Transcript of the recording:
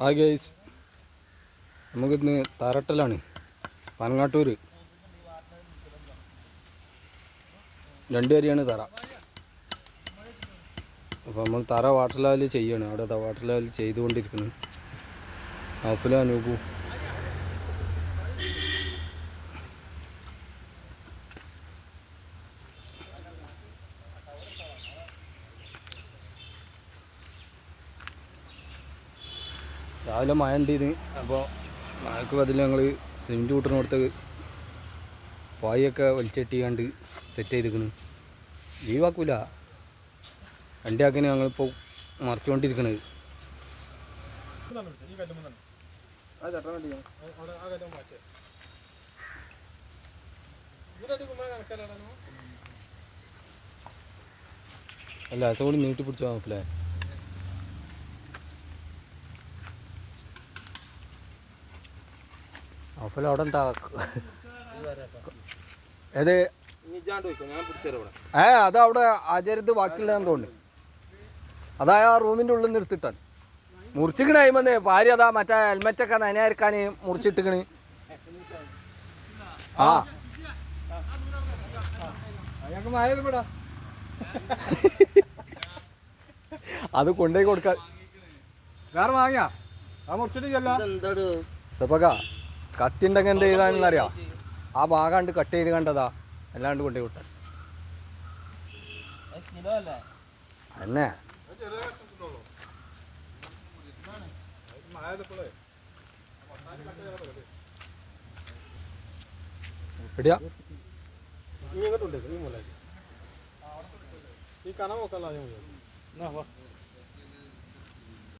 ആ ഗൈസ്, നമുക്കിന്ന് തറട്ടലാണ്. പനങ്ങാട്ടൂർ 2 വരെയാണ് തറ. അപ്പോൾ നമ്മൾ തറ വാട്ടർ ലെവൽ ചെയ്യണം. അവിടെ വാട്ടർ ലെവൽ ചെയ്തുകൊണ്ടിരിക്കുന്നു. നൗഫലും അനൂപും. രാവിലെ മഴ ഉണ്ടിന്ന്. അപ്പോൾ മഴക്ക് ബദൽ ഞങ്ങൾ സിമെൻറ്റ് കൂട്ടുന്നിടത്ത് പായൊക്കെ വലിച്ചെട്ടിയാണ്ട് സെറ്റ് ചെയ്തിരിക്കുന്നു. ലീവാക്കൂല, വണ്ടിയാക്കിന് ഞങ്ങളിപ്പോൾ മറിച്ചുകൊണ്ടിരിക്കണത്. അല്ല അസം കൂടി നീട്ടി പിടിച്ചാൽ നോക്കില്ലേ. അഫല അവിടെ എന്താ ഏത് അതവിടെ ആചാര്യത്ത് ബാക്കിയുള്ളതെന്ന് തോന്നുന്നു. അതാ ആ റൂമിൻ്റെ ഉള്ളിൽ നിന്ന് എടുത്തിട്ടാണ് മുറിച്ചിക്കണ കഴിയുമ്പോ ഭാര്യ അതാ മറ്റേ ഹെൽമെറ്റൊക്കെ നനയായിരിക്കാൻ മുറിച്ചിട്ടിക്കണ്. ആ അത് കൊണ്ടുപോയി കൊടുക്കാൻ വേറെ വാങ്ങിയാ സപ്പക്ക കത്തി ഉണ്ടെങ്കിൽ എന്ത് ചെയ്താണെന്നറിയാം. ആ ഭാഗം കണ്ട് കട്ട് ചെയ്ത് കണ്ടതാ, അല്ലാണ്ട് കൊണ്ടുപോയി വിട്ടാൽ തന്നെ. എടിയാ ഈ കണ നോക്കല്ല